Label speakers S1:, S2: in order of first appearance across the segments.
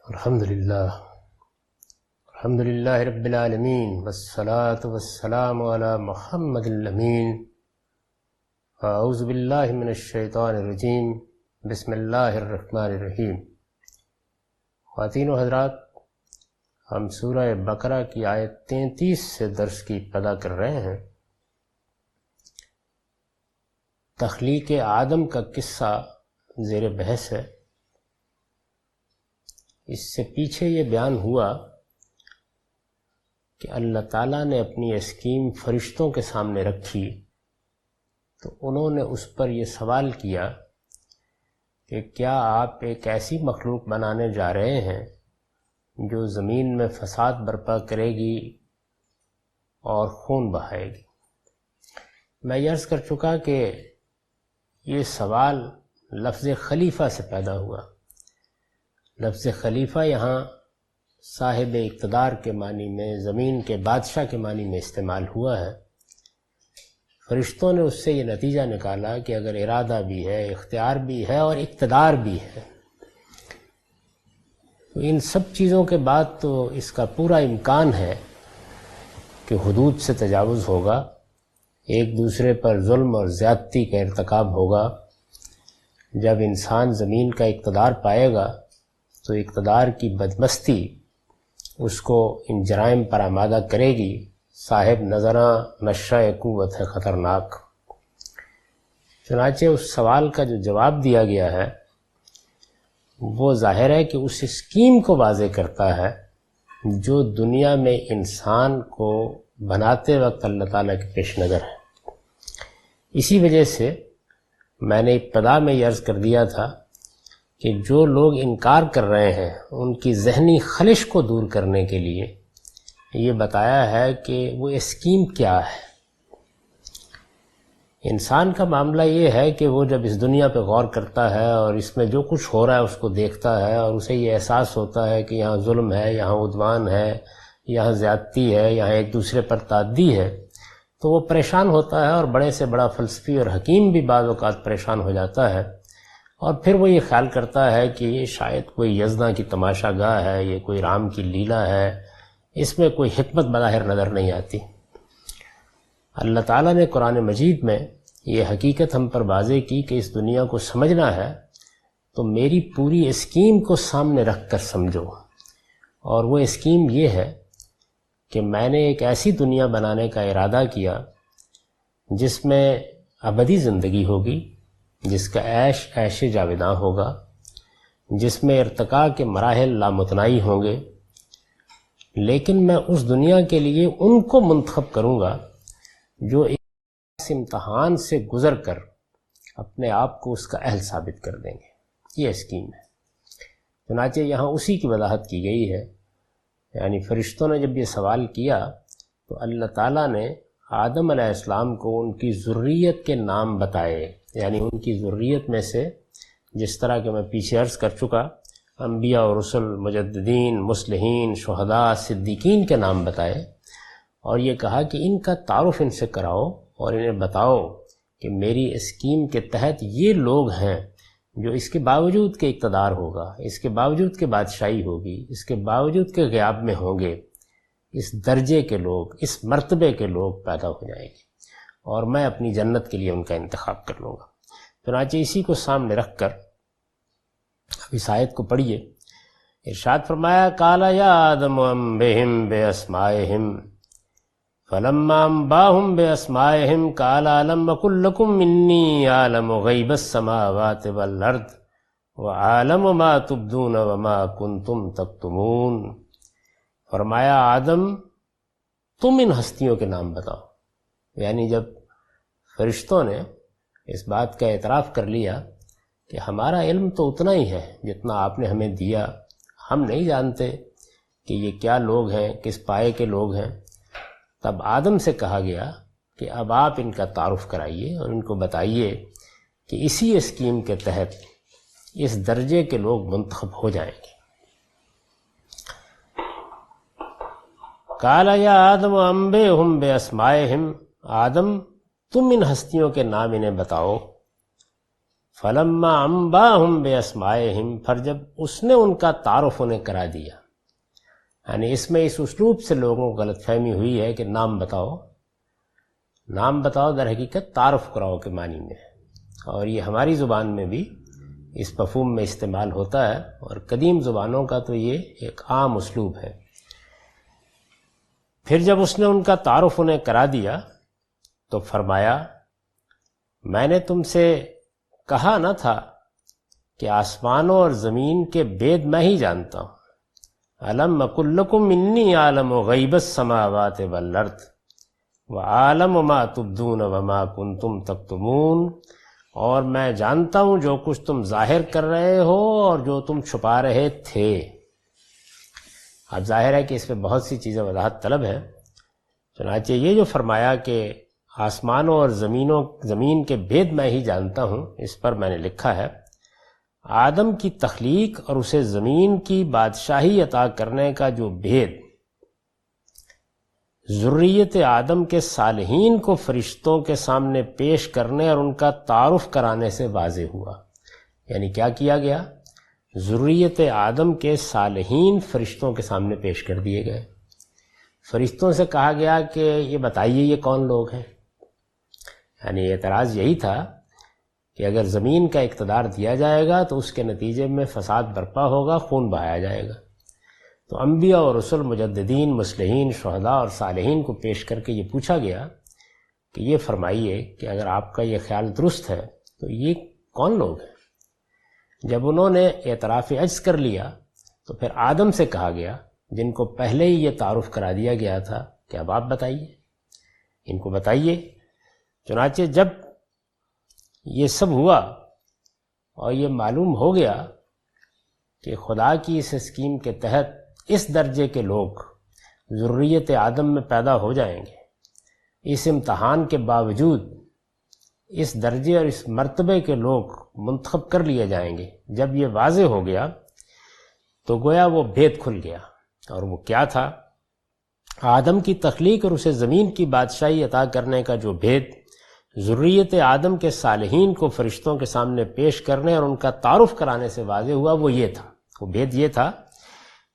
S1: الحمد للہ رب العالمین والصلاة والسلام علی محمد الامین اعوذ باللہ من الشیطان الرجیم بسم اللہ الرحمن الرحیم۔ خواتین و حضرات، ہم سورہ بقرہ کی آیت 33 سے درس کی ابتدا کر رہے ہیں۔ تخلیق آدم کا قصہ زیر بحث ہے۔ اس سے پیچھے یہ بیان ہوا کہ اللہ تعالیٰ نے اپنی اسکیم فرشتوں کے سامنے رکھی تو انہوں نے اس پر یہ سوال کیا کہ کیا آپ ایک ایسی مخلوق بنانے جا رہے ہیں جو زمین میں فساد برپا کرے گی اور خون بہائے گی۔ میں یہ عرض کر چکا کہ یہ سوال لفظ خلیفہ سے پیدا ہوا۔ لفظ خلیفہ یہاں صاحب اقتدار کے معنی میں، زمین کے بادشاہ کے معنی میں استعمال ہوا ہے۔ فرشتوں نے اس سے یہ نتیجہ نکالا کہ اگر ارادہ بھی ہے، اختیار بھی ہے اور اقتدار بھی ہے تو ان سب چیزوں کے بعد تو اس کا پورا امکان ہے کہ حدود سے تجاوز ہوگا، ایک دوسرے پر ظلم اور زیادتی کا ارتکاب ہوگا۔ جب انسان زمین کا اقتدار پائے گا تو اقتدار کی بدمستی اس کو ان جرائم پر آمادہ کرے گی۔ صاحب نظراں نشہ قوت ہے خطرناک۔ چنانچہ اس سوال کا جو جواب دیا گیا ہے وہ ظاہر ہے کہ اس اسکیم کو واضح کرتا ہے جو دنیا میں انسان کو بناتے وقت اللہ تعالیٰ کے پیش نظر ہے۔ اسی وجہ سے میں نے ابتدا میں یہ عرض کر دیا تھا کہ جو لوگ انکار کر رہے ہیں ان کی ذہنی خلش کو دور کرنے کے لیے یہ بتایا ہے کہ وہ اسکیم کیا ہے۔ انسان کا معاملہ یہ ہے کہ وہ جب اس دنیا پہ غور کرتا ہے اور اس میں جو کچھ ہو رہا ہے اس کو دیکھتا ہے اور اسے یہ احساس ہوتا ہے کہ یہاں ظلم ہے، یہاں عدوان ہے، یہاں زیادتی ہے، یہاں ایک دوسرے پر تعدی ہے، تو وہ پریشان ہوتا ہے اور بڑے سے بڑا فلسفی اور حکیم بھی بعض اوقات پریشان ہو جاتا ہے، اور پھر وہ یہ خیال کرتا ہے کہ یہ شاید کوئی یزداں کی تماشا گاہ ہے، یہ کوئی رام کی لیلا ہے، اس میں کوئی حکمت بظاہر نظر نہیں آتی۔ اللہ تعالیٰ نے قرآن مجید میں یہ حقیقت ہم پر واضح کی کہ اس دنیا کو سمجھنا ہے تو میری پوری اسکیم کو سامنے رکھ کر سمجھو، اور وہ اسکیم یہ ہے کہ میں نے ایک ایسی دنیا بنانے کا ارادہ کیا جس میں ابدی زندگی ہوگی، جس کا عیش جاوداں ہوگا، جس میں ارتقاء کے مراحل لامتناہی ہوں گے، لیکن میں اس دنیا کے لیے ان کو منتخب کروں گا جو اس امتحان سے گزر کر اپنے آپ کو اس کا اہل ثابت کر دیں گے۔ یہ اسکیم ہے۔ چنانچہ یہاں اسی کی وضاحت کی گئی ہے۔ یعنی فرشتوں نے جب یہ سوال کیا تو اللہ تعالیٰ نے آدم علیہ السلام کو ان کی ذریت کے نام بتائے، یعنی ان کی ذریت میں سے جس طرح کہ میں پیچھے عرض کر چکا، انبیاء و رسل، مجددین، مصلحین، شہداء، صدیقین کے نام بتائے، اور یہ کہا کہ ان کا تعارف ان سے کراؤ اور انہیں بتاؤ کہ میری اسکیم کے تحت یہ لوگ ہیں جو اس کے باوجود کہ اقتدار ہوگا، اس کے باوجود کہ بادشاہی ہوگی، اس کے باوجود کہ غیاب میں ہوں گے، اس درجے کے لوگ، اس مرتبے کے لوگ پیدا ہو جائیں گے، اور میں اپنی جنت کے لیے ان کا انتخاب کر لوں گا۔ چنانچہ اسی کو سامنے رکھ کر اب اس آیت کو پڑھیے۔ ارشاد فرمایا، قال یا آدم انبئہم باسمائہم فلما انباہم باسمائہم قال الم اقل لکم انی اعلم غیب السماوات والارض واعلم ما تبدون وما کنتم تکتمون۔ فرمایا آدم تم ان ہستیوں کے نام بتاؤ۔ یعنی جب فرشتوں نے اس بات کا اعتراف کر لیا کہ ہمارا علم تو اتنا ہی ہے جتنا آپ نے ہمیں دیا، ہم نہیں جانتے کہ یہ کیا لوگ ہیں، کس پائے کے لوگ ہیں، تب آدم سے کہا گیا کہ اب آپ ان کا تعارف کرائیے اور ان کو بتائیے کہ اسی اسکیم کے تحت اس درجے کے لوگ منتخب ہو جائیں گے۔ قال یا آدم انبئہم باسمائہم، آدم تم ان ہستیوں کے نام انہیں بتاؤ۔ فلما انباہم باسمائہم، پھر جب اس نے ان کا تعارف انہیں کرا دیا، یعنی اس میں اس اسلوب سے لوگوں کو غلط فہمی ہوئی ہے کہ نام بتاؤ، نام بتاؤ در حقیقت تعارف کراؤ کے معنی میں ہے، اور یہ ہماری زبان میں بھی اس مفہوم میں استعمال ہوتا ہے، اور قدیم زبانوں کا تو یہ ایک عام اسلوب ہے۔ پھر جب اس نے ان کا تعارف انہیں کرا دیا تو فرمایا میں نے تم سے کہا نہ تھا کہ آسمانوں اور زمین کے بید میں ہی جانتا ہوں، الم اقل لکم انی عالم غیب السماوات والارض وعالم ما تبدون وما کنتم تکتمون، اور میں جانتا ہوں جو کچھ تم ظاہر کر رہے ہو اور جو تم چھپا رہے تھے۔ اب ظاہر ہے کہ اس میں بہت سی چیزیں وضاحت طلب ہے، چنانچہ یہ جو فرمایا کہ آسمانوں اور زمین کے بید میں ہی جانتا ہوں، اس پر میں نے لکھا ہے آدم کی تخلیق اور اسے زمین کی بادشاہی عطا کرنے کا جو بید ذریت آدم کے صالحین کو فرشتوں کے سامنے پیش کرنے اور ان کا تعارف کرانے سے واضح ہوا۔ یعنی کیا کیا گیا؟ ذریت آدم کے صالحین فرشتوں کے سامنے پیش کر دیے گئے، فرشتوں سے کہا گیا کہ یہ بتائیے یہ کون لوگ ہیں۔ یعنی اعتراض یہی تھا کہ اگر زمین کا اقتدار دیا جائے گا تو اس کے نتیجے میں فساد برپا ہوگا، خون بہایا جائے گا، تو انبیاء اور رسل، مجددین، مصلحین، شہداء اور صالحین کو پیش کر کے یہ پوچھا گیا کہ یہ فرمائیے کہ اگر آپ کا یہ خیال درست ہے تو یہ کون لوگ ہیں؟ جب انہوں نے اعتراف عجز کر لیا تو پھر آدم سے کہا گیا جن کو پہلے ہی یہ تعارف کرا دیا گیا تھا کہ اب آپ بتائیے، ان کو بتائیے۔ چنانچہ جب یہ سب ہوا اور یہ معلوم ہو گیا کہ خدا کی اس اسکیم کے تحت اس درجے کے لوگ ذریت آدم میں پیدا ہو جائیں گے، اس امتحان کے باوجود اس درجے اور اس مرتبے کے لوگ منتخب کر لیے جائیں گے، جب یہ واضح ہو گیا تو گویا وہ بھید کھل گیا، اور وہ کیا تھا؟ آدم کی تخلیق اور اسے زمین کی بادشاہی عطا کرنے کا جو بھید ذریت آدم کے صالحین کو فرشتوں کے سامنے پیش کرنے اور ان کا تعارف کرانے سے واضح ہوا، وہ یہ تھا، وہ بھید یہ تھا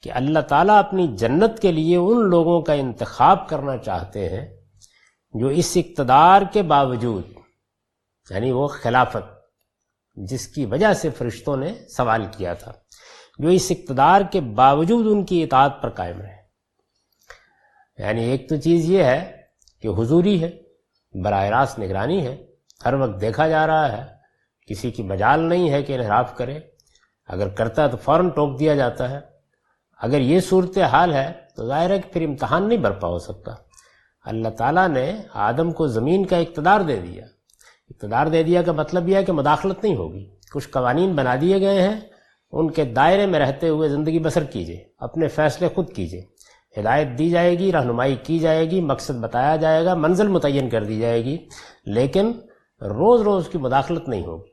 S1: کہ اللہ تعالیٰ اپنی جنت کے لیے ان لوگوں کا انتخاب کرنا چاہتے ہیں جو اس اقتدار کے باوجود، یعنی وہ خلافت جس کی وجہ سے فرشتوں نے سوال کیا تھا، جو اس اقتدار کے باوجود ان کی اطاعت پر قائم رہے۔ یعنی ایک تو چیز یہ ہے کہ حضوری ہے، براہ راست نگرانی ہے، ہر وقت دیکھا جا رہا ہے، کسی کی مجال نہیں ہے کہ انحراف کرے، اگر کرتا ہے تو فوراً ٹوک دیا جاتا ہے۔ اگر یہ صورتحال ہے تو ظاہر ہے کہ پھر امتحان نہیں برپا ہو سکتا۔ اللہ تعالیٰ نے آدم کو زمین کا اقتدار دے دیا، اقتدار دے دیا کا مطلب یہ ہے کہ مداخلت نہیں ہوگی، کچھ قوانین بنا دیے گئے ہیں، ان کے دائرے میں رہتے ہوئے زندگی بسر کیجیے، اپنے فیصلے خود کیجیے، ہدایت دی جائے گی، رہنمائی کی جائے گی، مقصد بتایا جائے گا، منزل متعین کر دی جائے گی، لیکن روز روز کی مداخلت نہیں ہوگی۔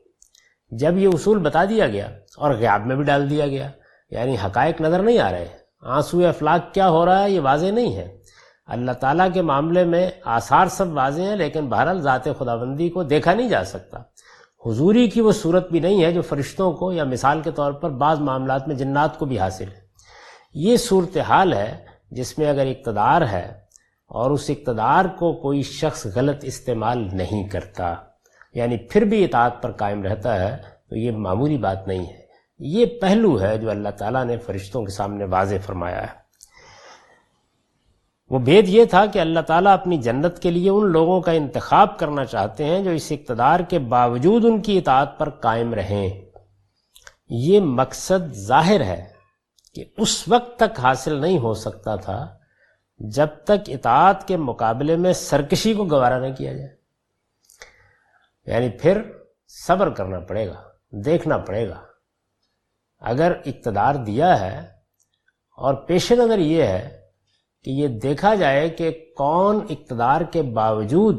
S1: جب یہ اصول بتا دیا گیا اور غیاب میں بھی ڈال دیا گیا، یعنی حقائق نظر نہیں آ رہے، آنسوئے افلاک کیا ہو رہا ہے یہ واضح نہیں ہے، اللہ تعالیٰ کے معاملے میں آثار سب واضح ہیں، لیکن بہرحال ذات خداوندی کو دیکھا نہیں جا سکتا، حضوری کی وہ صورت بھی نہیں ہے جو فرشتوں کو یا مثال کے طور پر بعض معاملات میں جنات کو بھی حاصل ہے۔ یہ صورتحال ہے جس میں اگر اقتدار ہے اور اس اقتدار کو کوئی شخص غلط استعمال نہیں کرتا، یعنی پھر بھی اطاعت پر قائم رہتا ہے، تو یہ معمولی بات نہیں ہے۔ یہ پہلو ہے جو اللہ تعالیٰ نے فرشتوں کے سامنے واضح فرمایا ہے۔ وہ بھید یہ تھا کہ اللہ تعالیٰ اپنی جنت کے لیے ان لوگوں کا انتخاب کرنا چاہتے ہیں جو اس اقتدار کے باوجود ان کی اطاعت پر قائم رہیں۔ یہ مقصد ظاہر ہے کہ اس وقت تک حاصل نہیں ہو سکتا تھا جب تک اطاعت کے مقابلے میں سرکشی کو گوارا نہ کیا جائے، یعنی پھر صبر کرنا پڑے گا، دیکھنا پڑے گا۔ اگر اقتدار دیا ہے اور پیش نظر یہ ہے کہ یہ دیکھا جائے کہ کون اقتدار کے باوجود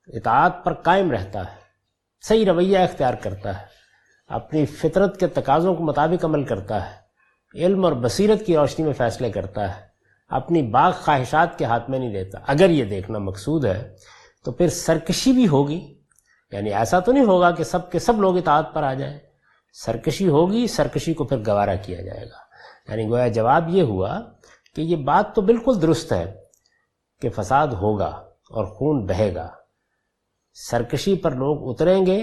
S1: اطاعت پر قائم رہتا ہے، صحیح رویہ اختیار کرتا ہے، اپنی فطرت کے تقاضوں کے مطابق عمل کرتا ہے، علم اور بصیرت کی روشنی میں فیصلے کرتا ہے، اپنی باغ خواہشات کے ہاتھ میں نہیں دیتا، اگر یہ دیکھنا مقصود ہے تو پھر سرکشی بھی ہوگی، یعنی ایسا تو نہیں ہوگا کہ سب کے سب لوگ اطاعت پر آ جائیں، سرکشی ہوگی، سرکشی کو پھر گوارا کیا جائے گا۔ یعنی گویا جواب یہ ہوا کہ یہ بات تو بالکل درست ہے کہ فساد ہوگا اور خون بہے گا، سرکشی پر لوگ اتریں گے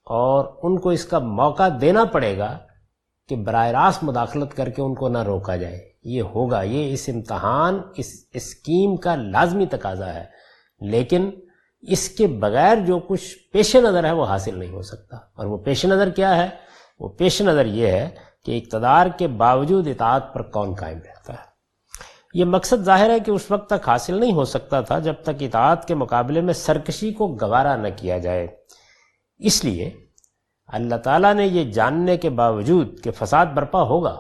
S1: اور ان کو اس کا موقع دینا پڑے گا کہ براہ راست مداخلت کر کے ان کو نہ روکا جائے۔ یہ ہوگا، یہ اس امتحان، اس اسکیم کا لازمی تقاضا ہے، لیکن اس کے بغیر جو کچھ پیش نظر ہے وہ حاصل نہیں ہو سکتا۔ اور وہ پیش نظر کیا ہے؟ وہ پیش نظر یہ ہے کہ اقتدار کے باوجود اطاعت پر کون قائم رہتا ہے۔ یہ مقصد ظاہر ہے کہ اس وقت تک حاصل نہیں ہو سکتا تھا جب تک اطاعت کے مقابلے میں سرکشی کو گوارا نہ کیا جائے۔ اس لیے اللہ تعالیٰ نے یہ جاننے کے باوجود کہ فساد برپا ہوگا،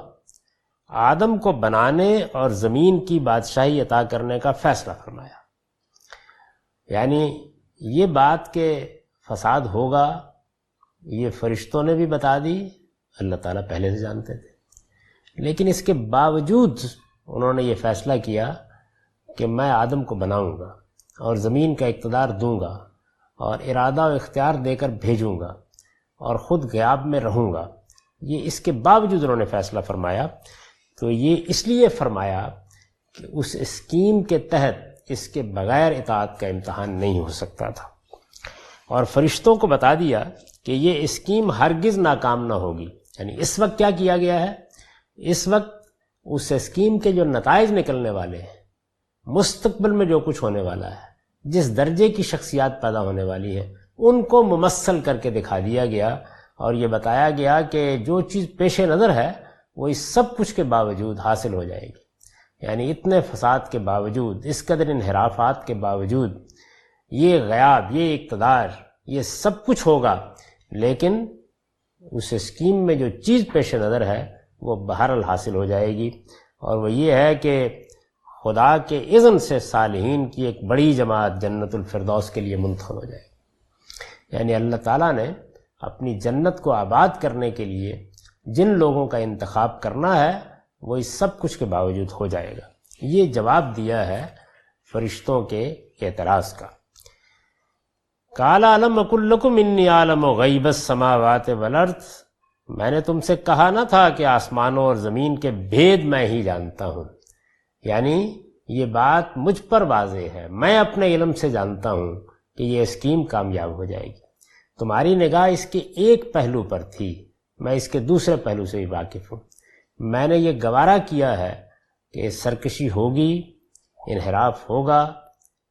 S1: آدم کو بنانے اور زمین کی بادشاہی عطا کرنے کا فیصلہ فرمایا۔ یعنی یہ بات کہ فساد ہوگا یہ فرشتوں نے بھی بتا دی، اللہ تعالیٰ پہلے سے جانتے تھے، لیکن اس کے باوجود انہوں نے یہ فیصلہ کیا کہ میں آدم کو بناؤں گا اور زمین کا اقتدار دوں گا اور ارادہ و اختیار دے کر بھیجوں گا اور خود غیاب میں رہوں گا۔ یہ اس کے باوجود انہوں نے فیصلہ فرمایا، تو یہ اس لیے فرمایا کہ اس اسکیم کے تحت اس کے بغیر اطاعت کا امتحان نہیں ہو سکتا تھا، اور فرشتوں کو بتا دیا کہ یہ اسکیم ہرگز ناکام نہ ہوگی۔ یعنی اس وقت کیا کیا گیا ہے؟ اس وقت اس اسکیم کے جو نتائج نکلنے والے ہیں، مستقبل میں جو کچھ ہونے والا ہے، جس درجے کی شخصیات پیدا ہونے والی ہے، ان کو ممثل کر کے دکھا دیا گیا، اور یہ بتایا گیا کہ جو چیز پیش نظر ہے وہ اس سب کچھ کے باوجود حاصل ہو جائے گی۔ یعنی اتنے فساد کے باوجود، اس قدر انحرافات کے باوجود، یہ غیاب، یہ اقتدار، یہ سب کچھ ہوگا، لیکن اس اسکیم میں جو چیز پیش نظر ہے وہ بہرحال حاصل ہو جائے گی، اور وہ یہ ہے کہ خدا کے اذن سے صالحین کی ایک بڑی جماعت جنت الفردوس کے لیے منتخب ہو جائے گی۔ یعنی اللہ تعالیٰ نے اپنی جنت کو آباد کرنے کے لیے جن لوگوں کا انتخاب کرنا ہے وہ اس سب کچھ کے باوجود ہو جائے گا۔ یہ جواب دیا ہے فرشتوں کے اعتراض کا۔ قال الم اقل لکم انی اعلم غیب السماوات والارض، میں نے تم سے کہا نہ تھا کہ آسمانوں اور زمین کے بھید میں ہی جانتا ہوں۔ یعنی یہ بات مجھ پر واضح ہے، میں اپنے علم سے جانتا ہوں کہ یہ اسکیم کامیاب ہو جائے گی۔ تمہاری نگاہ اس کے ایک پہلو پر تھی، میں اس کے دوسرے پہلو سے بھی واقف ہوں۔ میں نے یہ گوارا کیا ہے کہ سرکشی ہوگی، انحراف ہوگا،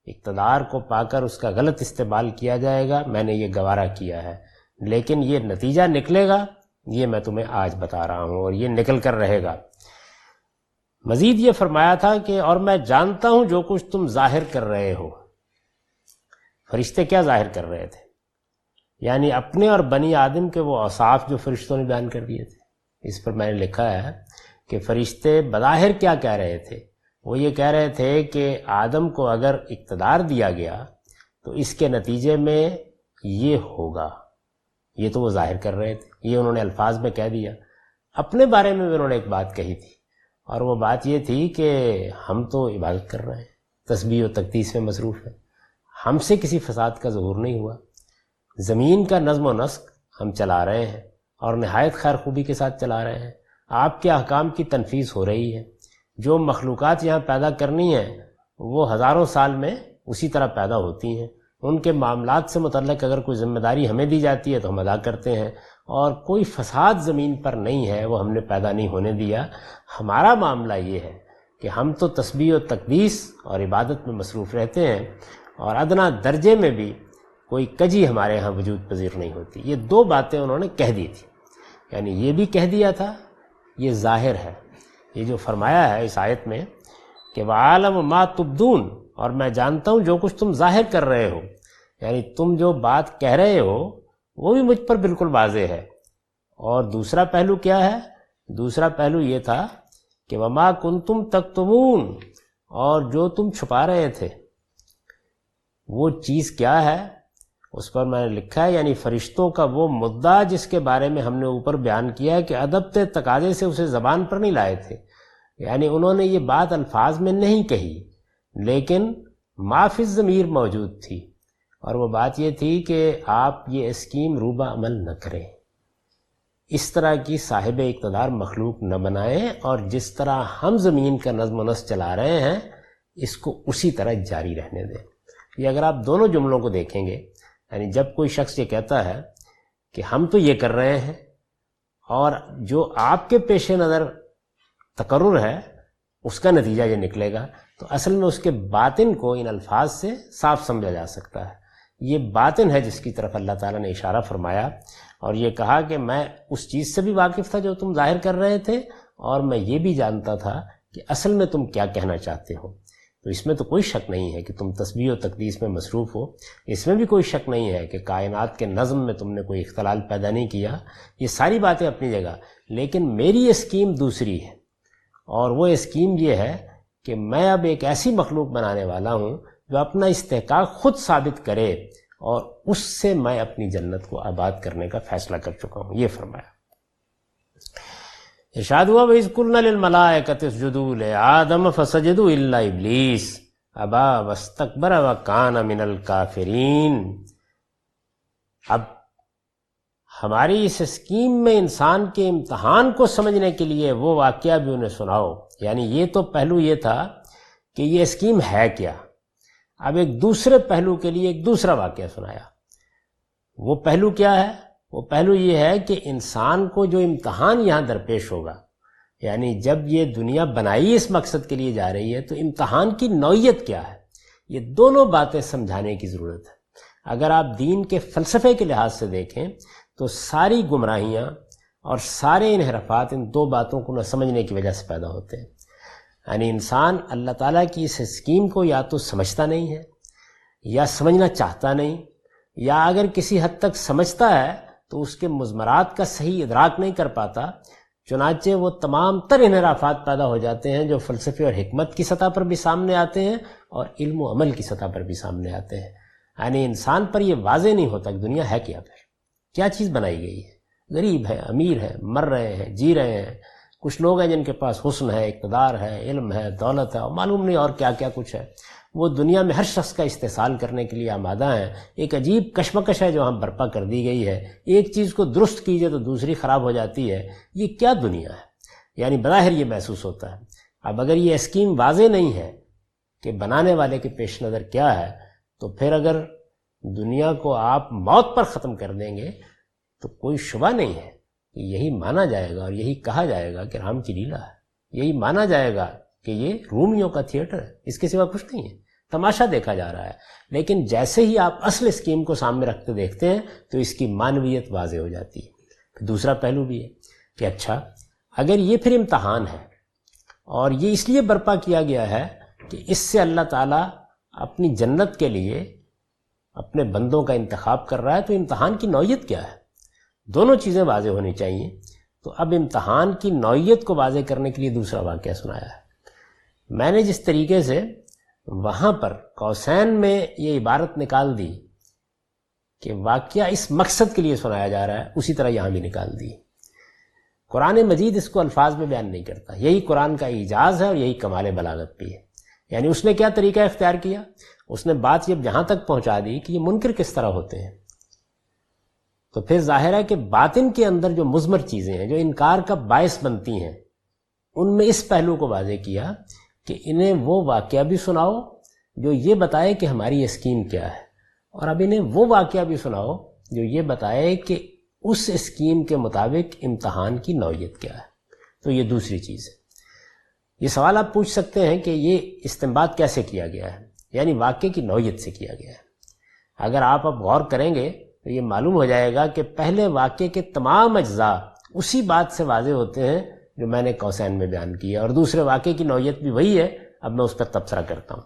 S1: اقتدار کو پا کر اس کا غلط استعمال کیا جائے گا، میں نے یہ گوارا کیا ہے، لیکن یہ نتیجہ نکلے گا یہ میں تمہیں آج بتا رہا ہوں، اور یہ نکل کر رہے گا۔ مزید یہ فرمایا تھا کہ اور میں جانتا ہوں جو کچھ تم ظاہر کر رہے ہو۔ فرشتے کیا ظاہر کر رہے تھے؟ یعنی اپنے اور بنی آدم کے وہ اوصاف جو فرشتوں نے بیان کر دیے تھے۔ اس پر میں نے لکھا ہے کہ فرشتے بظاہر کیا کہہ رہے تھے؟ وہ یہ کہہ رہے تھے کہ آدم کو اگر اقتدار دیا گیا تو اس کے نتیجے میں یہ ہوگا، یہ تو وہ ظاہر کر رہے تھے، یہ انہوں نے الفاظ میں کہہ دیا۔ اپنے بارے میں بھی انہوں نے ایک بات کہی تھی، اور وہ بات یہ تھی کہ ہم تو عبادت کر رہے ہیں، تسبیح و تقدیس میں مصروف ہیں، ہم سے کسی فساد کا ظہور نہیں ہوا، زمین کا نظم و نسق ہم چلا رہے ہیں اور نہایت خیر خوبی کے ساتھ چلا رہے ہیں، آپ کے احکام کی تنفیذ ہو رہی ہے، جو مخلوقات یہاں پیدا کرنی ہیں وہ ہزاروں سال میں اسی طرح پیدا ہوتی ہیں، ان کے معاملات سے متعلق اگر کوئی ذمہ داری ہمیں دی جاتی ہے تو ہم ادا کرتے ہیں، اور کوئی فساد زمین پر نہیں ہے، وہ ہم نے پیدا نہیں ہونے دیا۔ ہمارا معاملہ یہ ہے کہ ہم تو تسبیح و تقدیس اور عبادت میں مصروف رہتے ہیں، اور ادنا درجے میں بھی کوئی کجی ہمارے ہاں وجود پذیر نہیں ہوتی۔ یہ دو باتیں انہوں نے کہہ دی تھی، یعنی یہ بھی کہہ دیا تھا، یہ ظاہر ہے، یہ جو فرمایا ہے اس آیت میں کہ وَعَالَمُ مَا تُبْدُونَ، اور میں جانتا ہوں جو کچھ تم ظاہر کر رہے ہو، یعنی تم جو بات کہہ رہے ہو وہ بھی مجھ پر بالکل واضح ہے۔ اور دوسرا پہلو کیا ہے؟ دوسرا پہلو یہ تھا کہ وَمَا كُنْتُمْ تَكْتُمُونَ، اور جو تم چھپا رہے تھے وہ چیز کیا ہے؟ اس پر میں نے لکھا ہے یعنی فرشتوں کا وہ مدعا جس کے بارے میں ہم نے اوپر بیان کیا ہے کہ ادب تے تقاضے سے اسے زبان پر نہیں لائے تھے، یعنی انہوں نے یہ بات الفاظ میں نہیں کہی لیکن ما فی الضمیر موجود تھی، اور وہ بات یہ تھی کہ آپ یہ اسکیم روبہ عمل نہ کریں، اس طرح کی صاحب اقتدار مخلوق نہ بنائیں، اور جس طرح ہم زمین کا نظم و نسق چلا رہے ہیں اس کو اسی طرح جاری رہنے دیں۔ یہ اگر آپ دونوں جملوں کو دیکھیں گے، یعنی جب کوئی شخص یہ کہتا ہے کہ ہم تو یہ کر رہے ہیں اور جو آپ کے پیش نظر تقرر ہے اس کا نتیجہ یہ نکلے گا، تو اصل میں اس کے باطن کو ان الفاظ سے صاف سمجھا جا سکتا ہے۔ یہ باطن ہے جس کی طرف اللہ تعالیٰ نے اشارہ فرمایا اور یہ کہا کہ میں اس چیز سے بھی واقف تھا جو تم ظاہر کر رہے تھے، اور میں یہ بھی جانتا تھا کہ اصل میں تم کیا کہنا چاہتے ہو۔ تو اس میں تو کوئی شک نہیں ہے کہ تم تسبیح و تقدیس میں مصروف ہو، اس میں بھی کوئی شک نہیں ہے کہ کائنات کے نظم میں تم نے کوئی اختلال پیدا نہیں کیا، یہ ساری باتیں اپنی جگہ، لیکن میری اسکیم دوسری ہے، اور وہ اسکیم یہ ہے کہ میں اب ایک ایسی مخلوق بنانے والا ہوں جو اپنا استحقاق خود ثابت کرے، اور اس سے میں اپنی جنت کو آباد کرنے کا فیصلہ کر چکا ہوں، یہ فرمایا۔ ارشاد ہوا وَإِذْ قُلْنَا لِلْمَلَائِكَةِ اسْجُدُوا لِآدَمَ فَسَجَدُوا إِلَّا إِبْلِيسَ أَبَىٰ وَاسْتَكْبَرَ وَكَانَ مِنَ الْكَافِرِينَ۔ اب ہماری اس اسکیم میں انسان کے امتحان کو سمجھنے کے لیے وہ واقعہ بھی انہیں سناؤ، یعنی یہ تو پہلو یہ تھا کہ یہ اسکیم ہے کیا، اب ایک دوسرے پہلو کے لیے ایک دوسرا واقعہ سنایا۔ وہ پہلو کیا ہے؟ وہ پہلو یہ ہے کہ انسان کو جو امتحان یہاں درپیش ہوگا، یعنی جب یہ دنیا بنائی اس مقصد کے لیے جا رہی ہے تو امتحان کی نوعیت کیا ہے، یہ دونوں باتیں سمجھانے کی ضرورت ہے۔ اگر آپ دین کے فلسفے کے لحاظ سے دیکھیں تو ساری گمراہیاں اور سارے انحرافات ان دو باتوں کو نہ سمجھنے کی وجہ سے پیدا ہوتے ہیں۔ یعنی انسان اللہ تعالیٰ کی اس اسکیم کو یا تو سمجھتا نہیں ہے، یا سمجھنا چاہتا نہیں، یا اگر کسی حد تک سمجھتا ہے تو اس کے مضمرات کا صحیح ادراک نہیں کر پاتا، چنانچہ وہ تمام تر انحرافات پیدا ہو جاتے ہیں جو فلسفے اور حکمت کی سطح پر بھی سامنے آتے ہیں اور علم و عمل کی سطح پر بھی سامنے آتے ہیں۔ یعنی انسان پر یہ واضح نہیں ہوتا کہ دنیا ہے کیا، پھر کیا چیز بنائی گئی ہے۔ غریب ہے، امیر ہے، مر رہے ہیں، جی رہے ہیں، کچھ لوگ ہیں جن کے پاس حسن ہے، اقتدار ہے، علم ہے، دولت ہے، اور معلوم نہیں اور کیا کیا کچھ ہے، وہ دنیا میں ہر شخص کا استحصال کرنے کے لیے آمادہ ہیں۔ ایک عجیب کشمکش ہے جو ہم برپا کر دی گئی ہے، ایک چیز کو درست کیجئے تو دوسری خراب ہو جاتی ہے، یہ کیا دنیا ہے، یعنی بظاہر یہ محسوس ہوتا ہے۔ اب اگر یہ اسکیم واضح نہیں ہے کہ بنانے والے کے پیش نظر کیا ہے، تو پھر اگر دنیا کو آپ موت پر ختم کر دیں گے تو کوئی شبہ نہیں ہے کہ یہی مانا جائے گا اور یہی کہا جائے گا کہ رام کی لیلا ہے، یہی مانا جائے گا کہ یہ رومیوں کا تھیٹر ہے، اس کے سوا کچھ نہیں ہے، تماشا دیکھا جا رہا ہے۔ لیکن جیسے ہی آپ اصل اسکیم کو سامنے رکھتے دیکھتے ہیں تو اس کی معنویت واضح ہو جاتی ہے۔ دوسرا پہلو بھی ہے کہ اچھا اگر یہ پھر امتحان ہے اور یہ اس لیے برپا کیا گیا ہے کہ اس سے اللہ تعالیٰ اپنی جنت کے لیے اپنے بندوں کا انتخاب کر رہا ہے، تو امتحان کی نوعیت کیا ہے؟ دونوں چیزیں واضح ہونی چاہیے۔ تو اب امتحان کی نوعیت کو واضح کرنے کے لیے دوسرا واقعہ سنایا ہے۔ میں نے جس طریقے سے وہاں پر قوسین میں یہ عبارت نکال دی کہ واقعہ اس مقصد کے لیے سنایا جا رہا ہے، اسی طرح یہاں بھی نکال دی۔ قرآن مجید اس کو الفاظ میں بیان نہیں کرتا، یہی قرآن کا اعجاز ہے اور یہی کمال بلاغت بھی ہے۔ یعنی اس نے کیا طریقہ اختیار کیا؟ اس نے بات جب جہاں تک پہنچا دی کہ یہ منکر کس طرح ہوتے ہیں، تو پھر ظاہر ہے کہ باطن کے اندر جو مضمر چیزیں ہیں جو انکار کا باعث بنتی ہیں، ان میں اس پہلو کو واضح کیا کہ انہیں وہ واقعہ بھی سناؤ جو یہ بتائے کہ ہماری اسکیم کیا ہے، اور اب انہیں وہ واقعہ بھی سناؤ جو یہ بتائے کہ اس اسکیم کے مطابق امتحان کی نوعیت کیا ہے۔ تو یہ دوسری چیز ہے۔ یہ سوال آپ پوچھ سکتے ہیں کہ یہ استنباط کیسے کیا گیا ہے، یعنی واقعے کی نوعیت سے کیا گیا ہے۔ اگر آپ اب غور کریں گے تو یہ معلوم ہو جائے گا کہ پہلے واقعے کے تمام اجزاء اسی بات سے واضح ہوتے ہیں جو میں نے قوسین میں بیان کیا، اور دوسرے واقعے کی نوعیت بھی وہی ہے۔ اب میں اس پر تبصرہ کرتا ہوں۔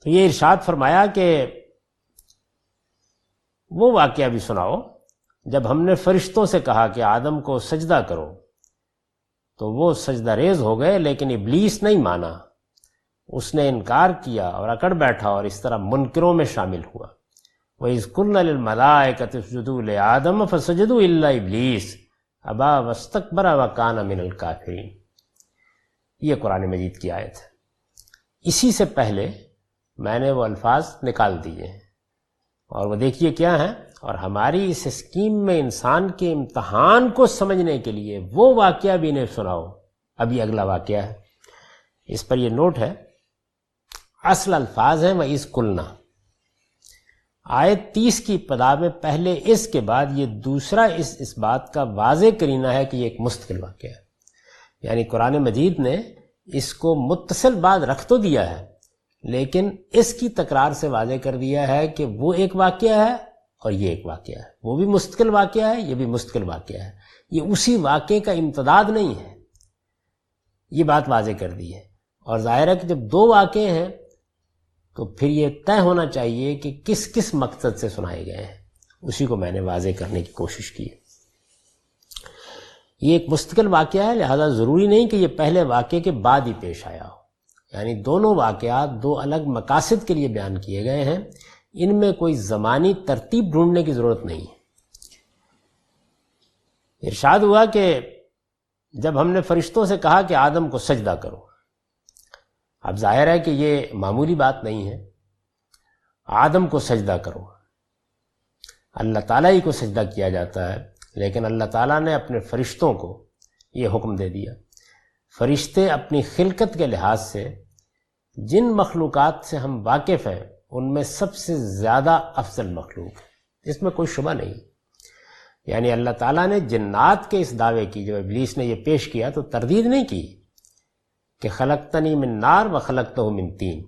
S1: تو یہ ارشاد فرمایا کہ وہ واقعہ بھی سناؤ جب ہم نے فرشتوں سے کہا کہ آدم کو سجدہ کرو تو وہ سجدہ ریز ہو گئے، لیکن ابلیس نہیں مانا، اس نے انکار کیا اور اکڑ بیٹھا اور اس طرح منکروں میں شامل ہوا۔ وَإِذْ قُلْنَا لِلْمَلَائِكَةِ اسْجُدُوا لِآدَمَ فَسَجَدُوا إِلَّا إِبْلِيسَ أَبَىٰ وَاسْتَكْبَرَ وَكَانَ مِنَ الْكَافِرِينَ۔ یہ قرآن مجید کی آیت ہے۔ اسی سے پہلے میں نے وہ الفاظ نکال دیے ہیں اور وہ دیکھیے کیا ہے. اور ہماری اس اسکیم میں انسان کے امتحان کو سمجھنے کے لیے وہ واقعہ بھی انہیں سناؤ. ابھی اگلا واقعہ ہے, اس پر یہ نوٹ ہے, اصل الفاظ ہیں وَإِذْ قُلْنَا. آیت 30 کی ابتدا میں پہلے اس کے بعد یہ دوسرا اس بات کا واضح کرینہ ہے کہ یہ ایک مستقل واقعہ ہے. یعنی قرآن مجید نے اس کو متصل بعد رکھ تو دیا ہے, لیکن اس کی تکرار سے واضح کر دیا ہے کہ وہ ایک واقعہ ہے اور یہ ایک واقعہ ہے. وہ بھی مستقل واقعہ ہے, یہ بھی مستقل واقعہ ہے. یہ اسی واقعے کا امتداد نہیں ہے, یہ بات واضح کر دی ہے. اور ظاہر ہے کہ جب دو واقعے ہیں تو پھر یہ طے ہونا چاہیے کہ کس کس مقصد سے سنائے گئے ہیں. اسی کو میں نے واضح کرنے کی کوشش کی ہے. یہ ایک مستقل واقعہ ہے, لہذا ضروری نہیں کہ یہ پہلے واقعے کے بعد ہی پیش آیا ہو. یعنی دونوں واقعات دو الگ مقاصد کے لیے بیان کیے گئے ہیں, ان میں کوئی زمانی ترتیب ڈھونڈنے کی ضرورت نہیں ہے. ارشاد ہوا کہ جب ہم نے فرشتوں سے کہا کہ آدم کو سجدہ کرو. اب ظاہر ہے کہ یہ معمولی بات نہیں ہے, آدم کو سجدہ کرو. اللہ تعالیٰ ہی کو سجدہ کیا جاتا ہے, لیکن اللہ تعالیٰ نے اپنے فرشتوں کو یہ حکم دے دیا. فرشتے اپنی خلقت کے لحاظ سے جن مخلوقات سے ہم واقف ہیں ان میں سب سے زیادہ افضل مخلوق ہے, اس میں کوئی شبہ نہیں. یعنی اللہ تعالیٰ نے جنات کے اس دعوے کی, جب ابلیس نے یہ پیش کیا تو تردید نہیں کی کہ خلقتنی من نار و خلقتہ من طین.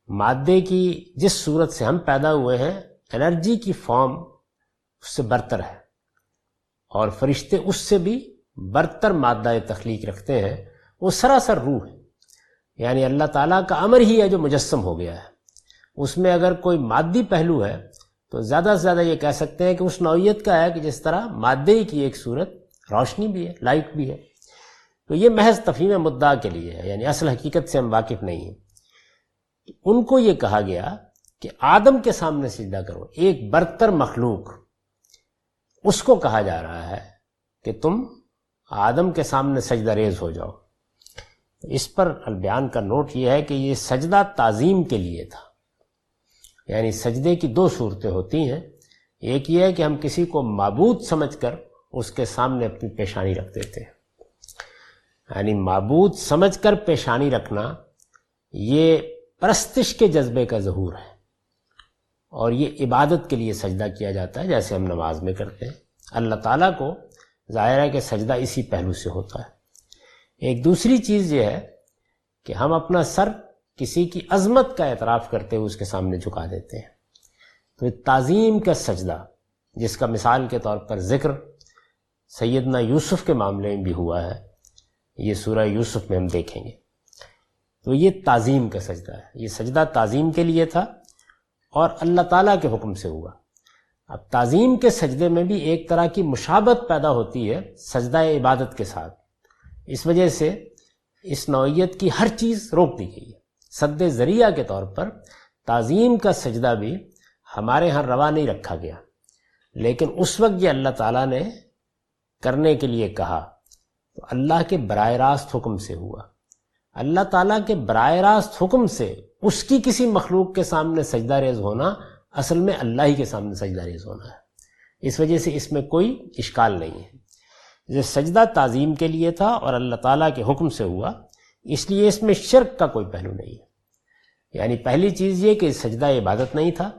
S1: مادے کی جس صورت سے ہم پیدا ہوئے ہیں انرجی کی فارم اس سے برتر ہے, اور فرشتے اس سے بھی برتر مادہ تخلیق رکھتے ہیں. وہ سراسر روح ہے. یعنی اللہ تعالیٰ کا امر ہی ہے جو مجسم ہو گیا ہے. اس میں اگر کوئی مادی پہلو ہے تو زیادہ سے زیادہ یہ کہہ سکتے ہیں کہ اس نوعیت کا ہے کہ جس طرح مادے کی ایک صورت روشنی بھی ہے, لائٹ بھی ہے. تو یہ محض تفہیم مدعا کے لیے ہے, یعنی اصل حقیقت سے ہم واقف نہیں ہیں. ان کو یہ کہا گیا کہ آدم کے سامنے سجدہ کرو, ایک برتر مخلوق, اس کو کہا جا رہا ہے کہ تم آدم کے سامنے سجدہ ریز ہو جاؤ. اس پر البیان کا نوٹ یہ ہے کہ یہ سجدہ تعظیم کے لیے تھا. یعنی سجدے کی دو صورتیں ہوتی ہیں. ایک یہ ہے کہ ہم کسی کو معبود سمجھ کر اس کے سامنے اپنی پیشانی رکھ دیتے ہیں. یعنی معبود سمجھ کر پیشانی رکھنا یہ پرستش کے جذبے کا ظہور ہے, اور یہ عبادت کے لیے سجدہ کیا جاتا ہے جیسے ہم نماز میں کرتے ہیں. اللہ تعالیٰ کو ظاہر ہے کہ سجدہ اسی پہلو سے ہوتا ہے. ایک دوسری چیز یہ ہے کہ ہم اپنا سر کسی کی عظمت کا اعتراف کرتے ہوئے اس کے سامنے جھکا دیتے ہیں. تو تعظیم کا سجدہ جس کا مثال کے طور پر ذکر سیدنا یوسف کے معاملے میں بھی ہوا ہے, یہ سورہ یوسف میں ہم دیکھیں گے. تو یہ تعظیم کا سجدہ ہے. یہ سجدہ تعظیم کے لیے تھا اور اللہ تعالیٰ کے حکم سے ہوا. اب تعظیم کے سجدے میں بھی ایک طرح کی مشابہت پیدا ہوتی ہے سجدہ عبادت کے ساتھ. اس وجہ سے اس نوعیت کی ہر چیز روک دی گئی ہے. سد ذریعہ کے طور پر تعظیم کا سجدہ بھی ہمارے ہاں روا نہیں رکھا گیا, لیکن اس وقت یہ اللہ تعالیٰ نے کرنے کے لیے کہا تو اللہ کے براہ راست حکم سے ہوا. اللہ تعالیٰ کے براہ راست حکم سے اس کی کسی مخلوق کے سامنے سجدہ ریز ہونا اصل میں اللہ ہی کے سامنے سجدہ ریز ہونا ہے. اس وجہ سے اس میں کوئی اشکال نہیں ہے. یہ سجدہ تعظیم کے لیے تھا اور اللہ تعالیٰ کے حکم سے ہوا, اس لیے اس میں شرک کا کوئی پہلو نہیں ہے. یعنی پہلی چیز یہ کہ سجدہ عبادت نہیں تھا,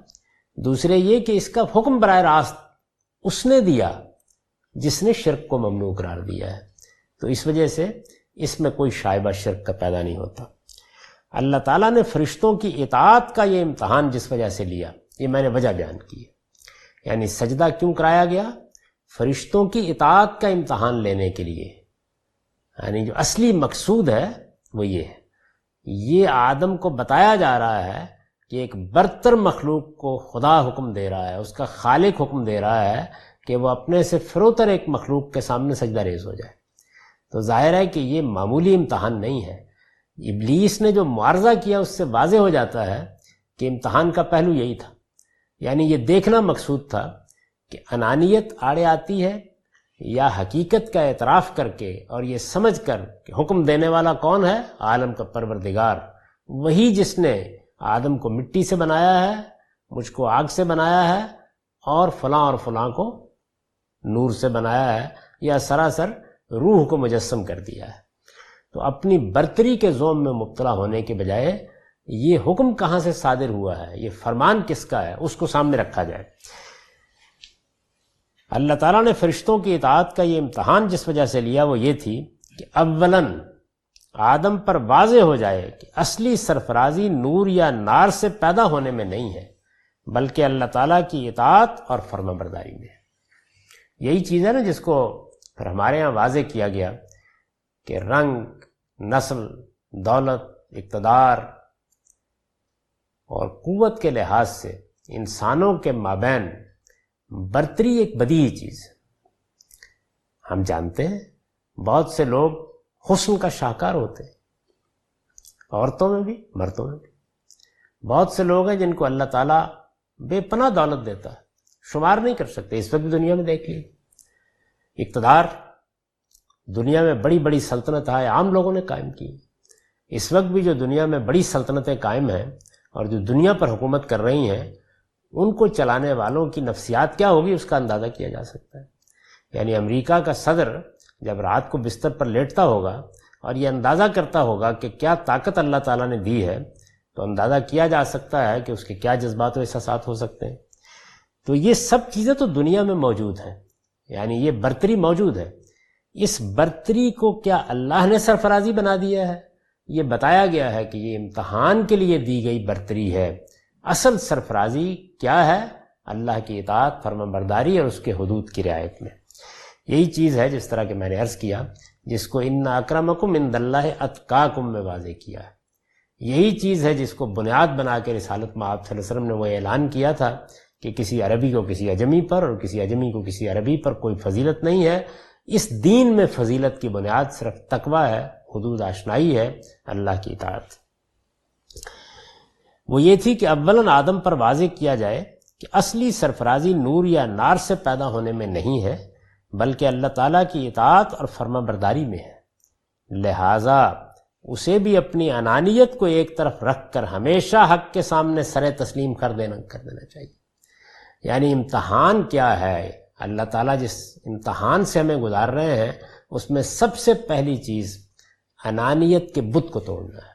S1: دوسرے یہ کہ اس کا حکم براہ راست اس نے دیا جس نے شرک کو ممنوع قرار دیا ہے. تو اس وجہ سے اس میں کوئی شائبہ شرک کا پیدا نہیں ہوتا. اللہ تعالیٰ نے فرشتوں کی اطاعت کا یہ امتحان جس وجہ سے لیا, یہ میں نے وجہ بیان کی ہے. یعنی سجدہ کیوں کرایا گیا؟ فرشتوں کی اطاعت کا امتحان لینے کے لیے. یعنی جو اصلی مقصود ہے وہ یہ ہے. یہ آدم کو بتایا جا رہا ہے کہ ایک برتر مخلوق کو خدا حکم دے رہا ہے, اس کا خالق حکم دے رہا ہے کہ وہ اپنے سے فروتر ایک مخلوق کے سامنے سجدہ ریز ہو جائے. تو ظاہر ہے کہ یہ معمولی امتحان نہیں ہے. ابلیس نے جو معارضہ کیا اس سے واضح ہو جاتا ہے کہ امتحان کا پہلو یہی تھا. یعنی یہ دیکھنا مقصود تھا کہ انانیت آڑے آتی ہے یا حقیقت کا اعتراف کر کے اور یہ سمجھ کر کہ حکم دینے والا کون ہے؟ عالم کا پروردگار, وہی جس نے آدم کو مٹی سے بنایا ہے مجھ کو آگ سے بنایا ہے اور فلاں کو نور سے بنایا ہے، یا سراسر روح کو مجسم کر دیا ہے۔ تو اپنی برتری کے زوم میں مبتلا ہونے کے بجائے یہ حکم کہاں سے صادر ہوا ہے، یہ فرمان کس کا ہے، اس کو سامنے رکھا جائے۔ اللہ تعالیٰ نے فرشتوں کی اطاعت کا یہ امتحان جس وجہ سے لیا وہ یہ تھی کہ اولاً آدم پر واضح ہو جائے کہ اصلی سرفرازی نور یا نار سے پیدا ہونے میں نہیں ہے، بلکہ اللہ تعالیٰ کی اطاعت اور فرما برداری میں ہے۔ یہی چیز ہے نا جس کو پھر ہمارے ہاں واضح کیا گیا کہ رنگ، نسل، دولت، اقتدار اور قوت کے لحاظ سے انسانوں کے مابین برتری ایک بدیہی چیز ہے۔ ہم جانتے ہیں بہت سے لوگ حسن کا شاہکار ہوتے ہیں، عورتوں میں بھی مردوں میں بھی۔ بہت سے لوگ ہیں جن کو اللہ تعالیٰ بے پناہ دولت دیتا ہے، شمار نہیں کر سکتے۔ اس وقت بھی دنیا میں دیکھ لیجیے، اقتدار، دنیا میں بڑی بڑی سلطنت عام لوگوں نے قائم کی۔ اس وقت بھی جو دنیا میں بڑی سلطنتیں قائم ہیں اور جو دنیا پر حکومت کر رہی ہیں، ان کو چلانے والوں کی نفسیات کیا ہوگی اس کا اندازہ کیا جا سکتا ہے۔ یعنی امریکہ کا صدر جب رات کو بستر پر لیٹتا ہوگا اور یہ اندازہ کرتا ہوگا کہ کیا طاقت اللہ تعالیٰ نے دی ہے، تو اندازہ کیا جا سکتا ہے کہ اس کے کیا جذبات و احساسات ہو سکتے ہیں۔ تو یہ سب چیزیں تو دنیا میں موجود ہیں، یعنی یہ برتری موجود ہے۔ اس برتری کو کیا اللہ نے سرفرازی بنا دیا ہے؟ یہ بتایا گیا ہے کہ یہ امتحان کے لیے دی گئی برتری ہے۔ اصل سرفرازی کیا ہے؟ اللہ کی اطاعت، فرمان برداری اور اس کے حدود کی رعایت میں۔ یہی چیز ہے جس طرح کہ میں نے عرض کیا، جس کو ان اکرمکم عند اللہ اتقاکم میں واضح کیا ہے۔ یہی چیز ہے جس کو بنیاد بنا کے رسالت میں آپ صلی اللہ علیہ وسلم نے وہ اعلان کیا تھا کہ کسی عربی کو کسی عجمی پر اور کسی عجمی کو کسی عربی پر کوئی فضیلت نہیں ہے۔ اس دین میں فضیلت کی بنیاد صرف تقوی ہے، حدود آشنائی ہے، اللہ کی اطاعت۔ وہ یہ تھی کہ اولاً آدم پر واضح کیا جائے کہ اصلی سرفرازی نور یا نار سے پیدا ہونے میں نہیں ہے، بلکہ اللہ تعالیٰ کی اطاعت اور فرما برداری میں ہے۔ لہٰذا اسے بھی اپنی انانیت کو ایک طرف رکھ کر ہمیشہ حق کے سامنے سر تسلیم کر دینا چاہیے۔ یعنی امتحان کیا ہے؟ اللہ تعالیٰ جس امتحان سے ہمیں گزار رہے ہیں اس میں سب سے پہلی چیز انانیت کے بت کو توڑنا ہے۔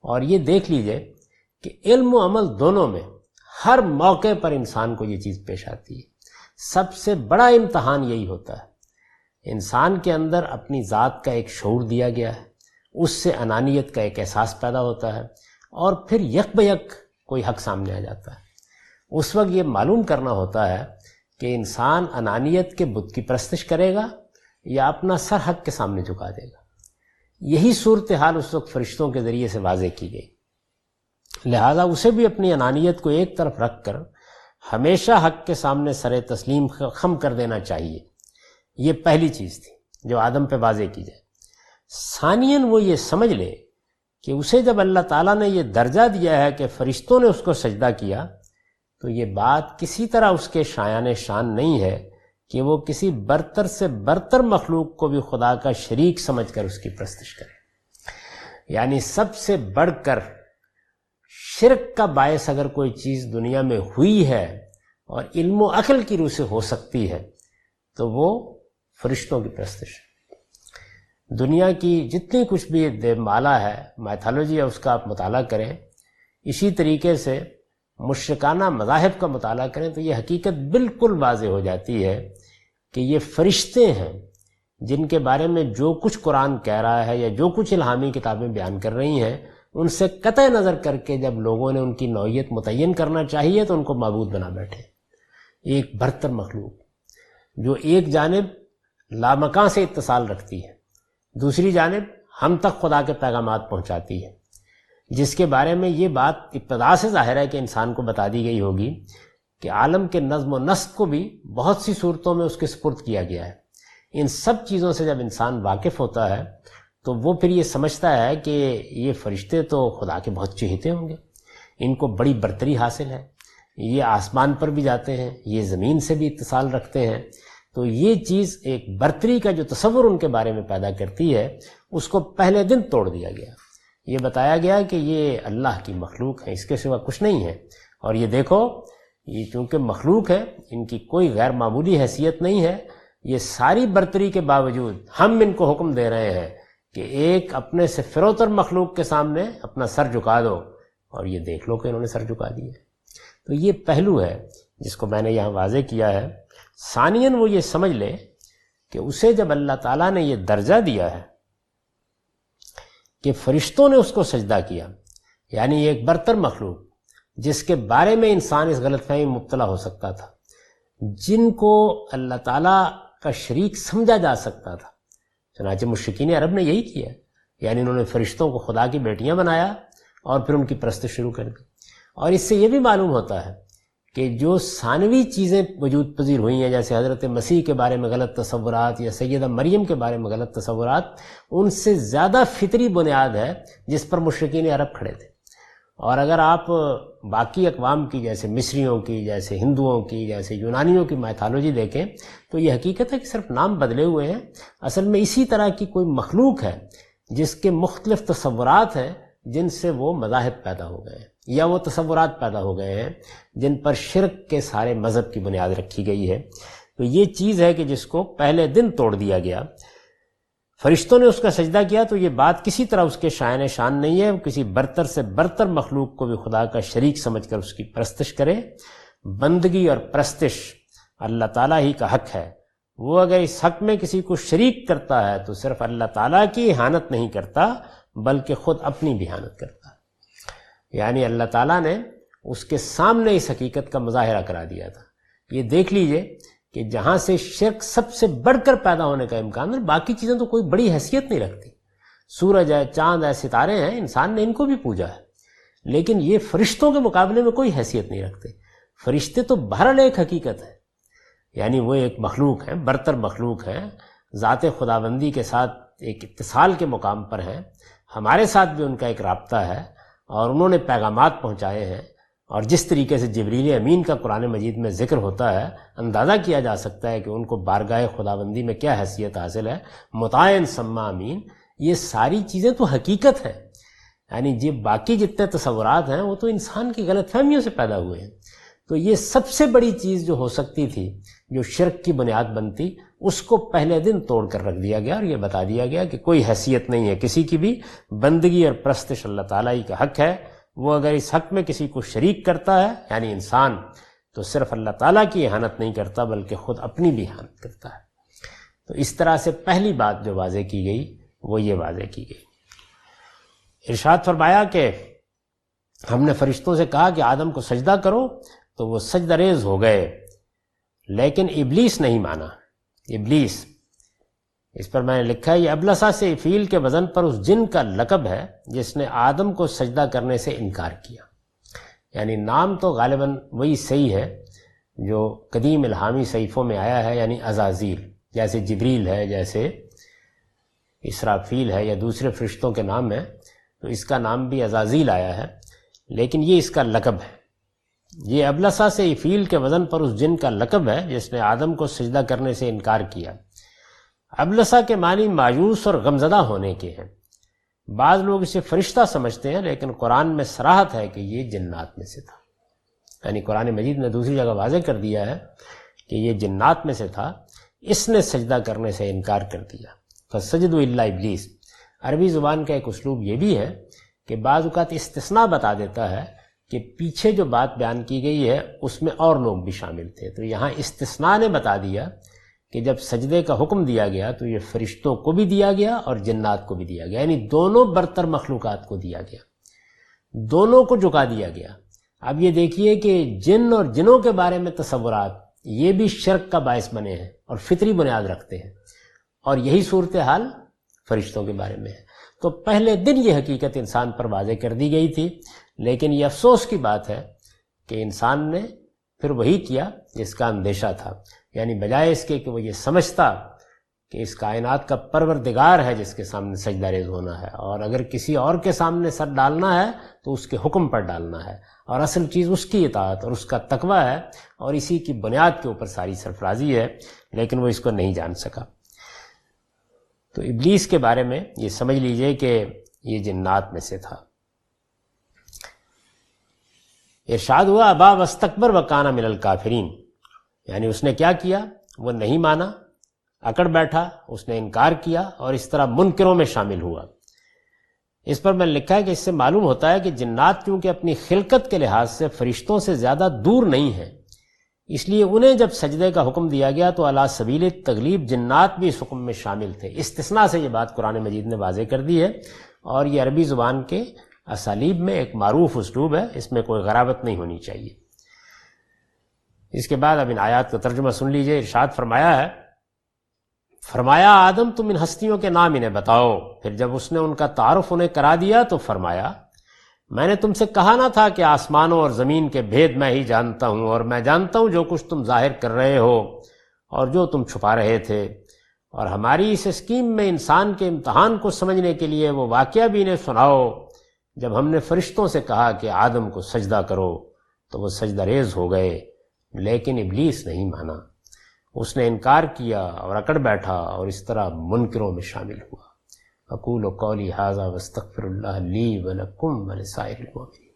S1: اور یہ دیکھ لیجئے کہ علم و عمل دونوں میں ہر موقع پر انسان کو یہ چیز پیش آتی ہے۔ سب سے بڑا امتحان یہی ہوتا ہے۔ انسان کے اندر اپنی ذات کا ایک شعور دیا گیا ہے، اس سے انانیت کا ایک احساس پیدا ہوتا ہے، اور پھر یک بیک کوئی حق سامنے آ جاتا ہے۔ اس وقت یہ معلوم کرنا ہوتا ہے کہ انسان انانیت کے بت کی پرستش کرے گا یا اپنا سر حق کے سامنے جھکا دے گا۔ یہی صورتحال اس وقت فرشتوں کے ذریعے سے واضح کی گئی۔ لہذا اسے بھی اپنی انانیت کو ایک طرف رکھ کر ہمیشہ حق کے سامنے سر تسلیم خم کر دینا چاہیے۔ یہ پہلی چیز تھی جو آدم پہ واضح کی جائے۔ ثانیاً وہ یہ سمجھ لے کہ اسے جب اللہ تعالیٰ نے یہ درجہ دیا ہے کہ فرشتوں نے اس کو سجدہ کیا، تو یہ بات کسی طرح اس کے شایان شان نہیں ہے کہ وہ کسی برتر سے برتر مخلوق کو بھی خدا کا شریک سمجھ کر اس کی پرستش کرے۔ یعنی سب سے بڑھ کر شرک کا باعث اگر کوئی چیز دنیا میں ہوئی ہے اور علم و عقل کی روح سے ہو سکتی ہے تو وہ فرشتوں کی پرستش ہے۔ دنیا کی جتنی کچھ بھی دیو مالا ہے، میتھالوجی ہے، اس کا آپ مطالعہ کریں، اسی طریقے سے مشرکانہ مذاہب کا مطالعہ کریں تو یہ حقیقت بالکل واضح ہو جاتی ہے کہ یہ فرشتے ہیں جن کے بارے میں جو کچھ قرآن کہہ رہا ہے یا جو کچھ الہامی کتابیں بیان کر رہی ہیں، ان سے قطع نظر کر کے جب لوگوں نے ان کی نوعیت متعین کرنا چاہیے تو ان کو معبود بنا بیٹھے۔ ایک برتر مخلوق جو ایک جانب لامکاں سے اتصال رکھتی ہے، دوسری جانب ہم تک خدا کے پیغامات پہنچاتی ہے، جس کے بارے میں یہ بات ابتدا سے ظاہر ہے کہ انسان کو بتا دی گئی ہوگی کہ عالم کے نظم و نسق کو بھی بہت سی صورتوں میں اس کے سپرد کیا گیا ہے۔ ان سب چیزوں سے جب انسان واقف ہوتا ہے تو وہ پھر یہ سمجھتا ہے کہ یہ فرشتے تو خدا کے بہت چہیتے ہوں گے، ان کو بڑی برتری حاصل ہے، یہ آسمان پر بھی جاتے ہیں، یہ زمین سے بھی اتصال رکھتے ہیں۔ تو یہ چیز ایک برتری کا جو تصور ان کے بارے میں پیدا کرتی ہے، اس کو پہلے دن توڑ دیا گیا۔ یہ بتایا گیا کہ یہ اللہ کی مخلوق ہے، اس کے سوا کچھ نہیں ہے، اور یہ دیکھو، یہ چونکہ مخلوق ہے، ان کی کوئی غیر معمولی حیثیت نہیں ہے، یہ ساری برتری کے باوجود ہم ان کو حکم دے رہے ہیں کہ ایک اپنے سے فروتر مخلوق کے سامنے اپنا سر جھکا دو، اور یہ دیکھ لو کہ انہوں نے سر جھکا دیا۔ تو یہ پہلو ہے جس کو میں نے یہاں واضح کیا ہے۔ ثانیاً وہ یہ سمجھ لے کہ اسے جب اللہ تعالیٰ نے یہ درجہ دیا ہے کہ فرشتوں نے اس کو سجدہ کیا، یعنی ایک برتر مخلوق جس کے بارے میں انسان اس غلط فہمی میں مبتلا ہو سکتا تھا، جن کو اللہ تعالیٰ کا شریک سمجھا جا سکتا تھا، چنانچہ مشرکین عرب نے یہی کیا، یعنی انہوں نے فرشتوں کو خدا کی بیٹیاں بنایا اور پھر ان کی پرستش شروع کر دی۔ اور اس سے یہ بھی معلوم ہوتا ہے کہ جو ثانوی چیزیں وجود پذیر ہوئی ہیں، جیسے حضرت مسیح کے بارے میں غلط تصورات یا سیدہ مریم کے بارے میں غلط تصورات، ان سے زیادہ فطری بنیاد ہے جس پر مشرکین عرب کھڑے تھے۔ اور اگر آپ باقی اقوام کی، جیسے مصریوں کی، جیسے ہندوؤں کی، جیسے یونانیوں کی میتھالوجی دیکھیں تو یہ حقیقت ہے کہ صرف نام بدلے ہوئے ہیں، اصل میں اسی طرح کی کوئی مخلوق ہے جس کے مختلف تصورات ہیں جن سے وہ مذاہب پیدا ہو گئے ہیں، یا وہ تصورات پیدا ہو گئے ہیں جن پر شرک کے سارے مذہب کی بنیاد رکھی گئی ہے۔ تو یہ چیز ہے کہ جس کو پہلے دن توڑ دیا گیا۔ فرشتوں نے اس کا سجدہ کیا تو یہ بات کسی طرح اس کے شائن شان نہیں ہے، وہ کسی برتر سے برتر مخلوق کو بھی خدا کا شریک سمجھ کر اس کی پرستش کرے۔ بندگی اور پرستش اللہ تعالیٰ ہی کا حق ہے، وہ اگر اس حق میں کسی کو شریک کرتا ہے تو صرف اللہ تعالیٰ کی اہانت نہیں کرتا بلکہ خود اپنی بھی اہانت کرتا ہے۔ یعنی اللہ تعالیٰ نے اس کے سامنے اس حقیقت کا مظاہرہ کرا دیا تھا۔ یہ دیکھ لیجئے کہ جہاں سے شرک سب سے بڑھ کر پیدا ہونے کا امکان ہے، باقی چیزیں تو کوئی بڑی حیثیت نہیں رکھتی، سورج ہے، چاند ہے، ستارے ہیں، انسان نے ان کو بھی پوجا ہے، لیکن یہ فرشتوں کے مقابلے میں کوئی حیثیت نہیں رکھتے۔ فرشتے تو بہرحال ایک حقیقت ہے، یعنی وہ ایک مخلوق ہیں، برتر مخلوق ہیں، ذات خداوندی کے ساتھ ایک اتصال کے مقام پر ہیں، ہمارے ساتھ بھی ان کا ایک رابطہ ہے، اور انہوں نے پیغامات پہنچائے ہیں، اور جس طریقے سے جبریل امین کا قرآن مجید میں ذکر ہوتا ہے، اندازہ کیا جا سکتا ہے کہ ان کو بارگاہ خداوندی میں کیا حیثیت حاصل ہے، مطاعن سما امین۔ یہ ساری چیزیں تو حقیقت ہے، یعنی یہ باقی جتنے تصورات ہیں وہ تو انسان کی غلط فہمیوں سے پیدا ہوئے ہیں۔ تو یہ سب سے بڑی چیز جو ہو سکتی تھی، جو شرک کی بنیاد بنتی، اس کو پہلے دن توڑ کر رکھ دیا گیا، اور یہ بتا دیا گیا کہ کوئی حیثیت نہیں ہے کسی کی بھی، بندگی اور پرستش اللہ تعالیٰ ہی کا حق ہے۔ وہ اگر اس حق میں کسی کو شریک کرتا ہے، یعنی انسان، تو صرف اللہ تعالیٰ کی اہانت نہیں کرتا بلکہ خود اپنی بھی اہانت کرتا ہے۔ تو اس طرح سے پہلی بات جو واضح کی گئی وہ یہ واضح کی گئی۔ ارشاد فرمایا کہ ہم نے فرشتوں سے کہا کہ آدم کو سجدہ کرو، تو وہ سجدہ ریز ہو گئے، لیکن ابلیس نہیں مانا۔ ابلیس، اس پر میں نے لکھا ہے یہ ابلسا سے فیل کے وزن پر اس جن کا لقب ہے جس نے آدم کو سجدہ کرنے سے انکار کیا۔ یعنی نام تو غالباً وہی صحیح ہے جو قدیم الہامی صحیفوں میں آیا ہے، یعنی عزازیل، جیسے جبریل ہے، جیسے اسرافیل ہے، یا دوسرے فرشتوں کے نام ہیں، تو اس کا نام بھی عزازیل آیا ہے، لیکن یہ اس کا لقب ہے۔ یہ ابلسا سے فیل کے وزن پر اس جن کا لقب ہے جس نے آدم کو سجدہ کرنے سے انکار کیا۔ ابلسا کے معنی مایوس اور غمزدہ ہونے کے ہیں۔ بعض لوگ اسے فرشتہ سمجھتے ہیں، لیکن قرآن میں صراحت ہے کہ یہ جنات میں سے تھا، یعنی قرآن مجید نے دوسری جگہ واضح کر دیا ہے کہ یہ جنات میں سے تھا، اس نے سجدہ کرنے سے انکار کر دیا۔ فسجدوا الا ابلیس۔ عربی زبان کا ایک اسلوب یہ بھی ہے کہ بعض اوقات استثناء بتا دیتا ہے کہ پیچھے جو بات بیان کی گئی ہے اس میں اور لوگ بھی شامل تھے، تو یہاں استثناء نے بتا دیا کہ جب سجدے کا حکم دیا گیا تو یہ فرشتوں کو بھی دیا گیا اور جنات کو بھی دیا گیا، یعنی دونوں برتر مخلوقات کو دیا گیا، دونوں کو جھکا دیا گیا۔ اب یہ دیکھیے کہ جن اور جنوں کے بارے میں تصورات یہ بھی شرک کا باعث بنے ہیں اور فطری بنیاد رکھتے ہیں، اور یہی صورتحال فرشتوں کے بارے میں ہے۔ تو پہلے دن یہ حقیقت انسان پر واضح کر دی گئی تھی، لیکن یہ افسوس کی بات ہے کہ انسان نے پھر وہی کیا جس کا اندیشہ تھا، یعنی بجائے اس کے کہ وہ یہ سمجھتا کہ اس کائنات کا پروردگار ہے جس کے سامنے سجدہ ریز ہونا ہے، اور اگر کسی اور کے سامنے سر ڈالنا ہے تو اس کے حکم پر ڈالنا ہے، اور اصل چیز اس کی اطاعت اور اس کا تقوی ہے، اور اسی کی بنیاد کے اوپر ساری سرفرازی ہے، لیکن وہ اس کو نہیں جان سکا۔ تو ابلیس کے بارے میں یہ سمجھ لیجئے کہ یہ جنات میں سے تھا۔ ارشاد ہوا ابا واستکبر وکان من الکافرین، یعنی اس نے کیا کیا، وہ نہیں مانا، اکڑ بیٹھا، اس نے انکار کیا اور اس طرح منکروں میں شامل ہوا۔ اس پر میں نے لکھا ہے کہ اس سے معلوم ہوتا ہے کہ جنات چونکہ اپنی خلقت کے لحاظ سے فرشتوں سے زیادہ دور نہیں ہیں، اس لیے انہیں جب سجدے کا حکم دیا گیا تو علی سبیل تغلیب جنات بھی اس حکم میں شامل تھے۔ استثناء سے یہ بات قرآن مجید نے واضح کر دی ہے، اور یہ عربی زبان کے اسالیب میں ایک معروف اسلوب ہے، اس میں کوئی غرابت نہیں ہونی چاہیے۔ اس کے بعد اب ان آیات کا ترجمہ سن لیجئے۔ ارشاد فرمایا ہے، فرمایا آدم تم ان ہستیوں کے نام انہیں بتاؤ۔ پھر جب اس نے ان کا تعارف انہیں کرا دیا تو فرمایا میں نے تم سے کہا نہ تھا کہ آسمانوں اور زمین کے بھید میں ہی جانتا ہوں، اور میں جانتا ہوں جو کچھ تم ظاہر کر رہے ہو اور جو تم چھپا رہے تھے۔ اور ہماری اس اسکیم میں انسان کے امتحان کو سمجھنے کے لیے وہ واقعہ بھی انہیں سناؤ جب ہم نے فرشتوں سے کہا کہ آدم کو سجدہ کرو تو وہ سجدہ ریز ہو گئے، لیکن ابلیس نہیں مانا، اس نے انکار کیا اور اکڑ بیٹھا اور اس طرح منکروں میں شامل ہوا۔ اقول قولی ھذا واستغفر اللہ لی ولکم ولسائر المؤمنین۔